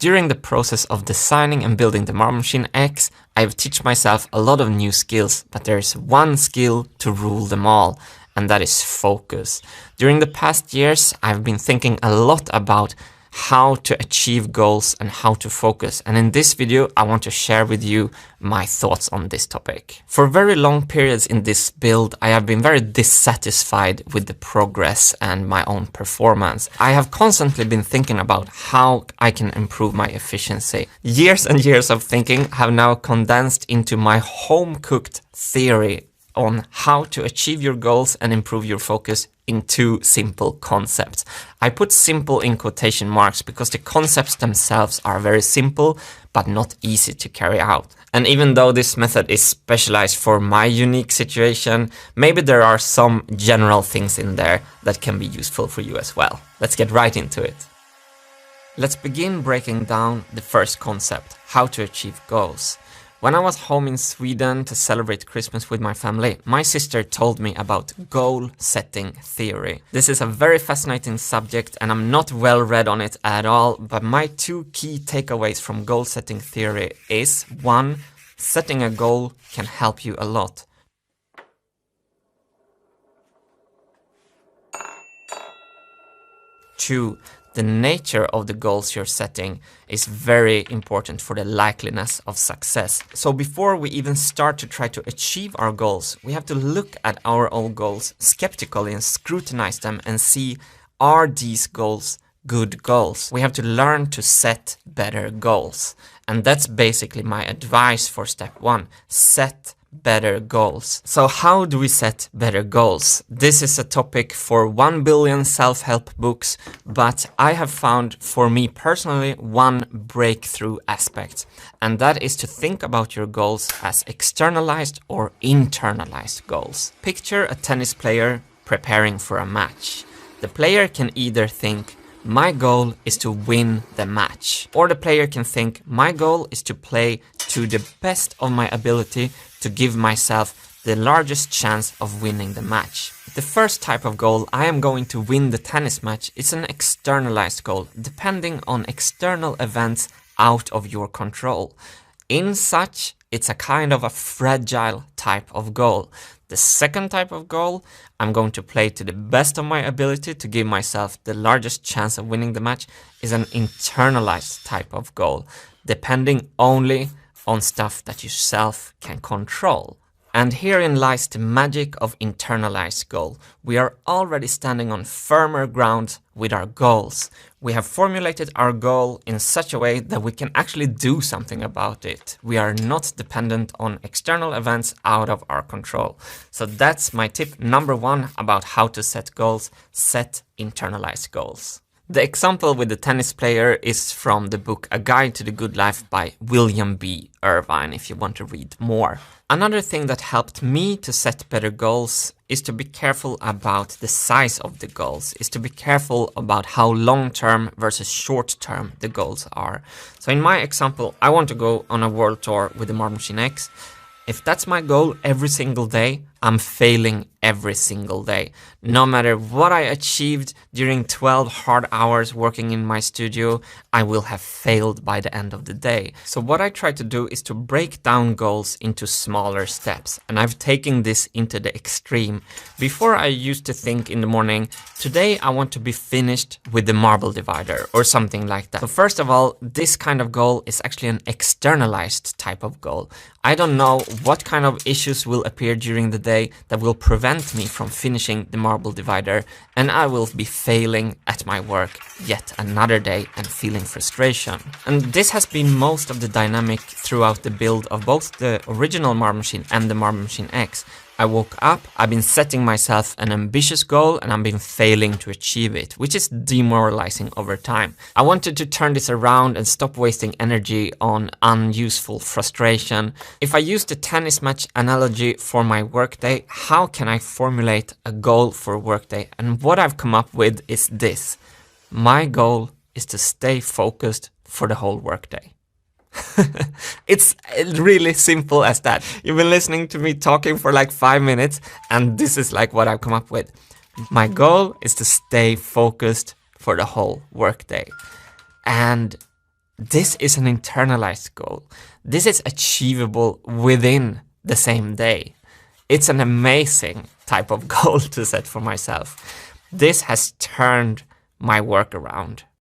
During the process of designing and building the Marble Machine X, I've taught myself a lot of new skills, but there is one skill to rule them all, and that is focus. During the past years, I've been thinking a lot about how to achieve goals and how to focus. And in this video, I want to share with you my thoughts on this topic. For very long periods in this build, I have been very dissatisfied with the progress and my own performance. I have constantly been thinking about how I can improve my efficiency. Years and years of thinking have now condensed into my home-cooked theory on how to achieve your goals and improve your focus in two simple concepts. I put simple in quotation marks because the concepts themselves are very simple but not easy to carry out. And even though this method is specialized for my unique situation, maybe there are some general things in there that can be useful for you as well. Let's get right into it. Let's begin breaking down the first concept, how to achieve goals. When I was home in Sweden to celebrate Christmas with my family, my sister told me about goal-setting theory. This is a very fascinating subject and I'm not well read on it at all, but my two key takeaways from goal-setting theory is 1. Setting a goal can help you a lot. 2. The nature of the goals you're setting is very important for the likeliness of success. So before we even start to try to achieve our goals, we have to look at our own goals skeptically and scrutinize them and see, are these goals good goals? We have to learn to set better goals. And that's basically my advice for step 1. Set better goals. So how do we set better goals? This is a topic for 1 billion self-help books, but I have found for me personally one breakthrough aspect, and that is to think about your goals as externalized or internalized goals. Picture a tennis player preparing for a match. The player can either think, my goal is to win the match, or the player can think, my goal is to play to the best of my ability to give myself the largest chance of winning the match. The first type of goal, I am going to win the tennis match, is an externalized goal, depending on external events out of your control. In such, it's a kind of a fragile type of goal. The second type of goal, I'm going to play to the best of my ability to give myself the largest chance of winning the match, is an internalized type of goal, depending only on stuff that yourself can control. And herein lies the magic of internalized goal. We are already standing on firmer ground with our goals. We have formulated our goal in such a way that we can actually do something about it. We are not dependent on external events out of our control. So that's my tip number 1 about how to set goals. Set internalized goals. The example with the tennis player is from the book A Guide to the Good Life by William B. Irvine, if you want to read more. Another thing that helped me to set better goals is to be careful about the size of the goals, is to be careful about how long-term versus short-term the goals are. So in my example, I want to go on a world tour with the Marble Machine X. If that's my goal every single day, I'm failing every single day. No matter what I achieved during 12 hard hours working in my studio, I will have failed by the end of the day. So what I try to do is to break down goals into smaller steps. And I've taken this into the extreme. Before I used to think in the morning, today I want to be finished with the marble divider or something like that. So first of all, this kind of goal is actually an externalized type of goal. I don't know what kind of issues will appear during the day that will prevent me from finishing the marble divider, and I will be failing at my work yet another day and feeling frustration. And this has been most of the dynamic throughout the build of both the original Marble Machine and the Marble Machine X. I woke up, I've been setting myself an ambitious goal and I've been failing to achieve it, which is demoralizing over time. I wanted to turn this around and stop wasting energy on unuseful frustration. If I use the tennis match analogy for my workday, how can I formulate a goal for a workday? And what I've come up with is this. My goal is to stay focused for the whole workday. It's really simple as that. You've been listening to me talking for like 5 minutes and this is like what I've come up with. My goal is to stay focused for the whole workday. And this is an internalized goal. This is achievable within the same day. It's an amazing type of goal to set for myself. This has turned my work around.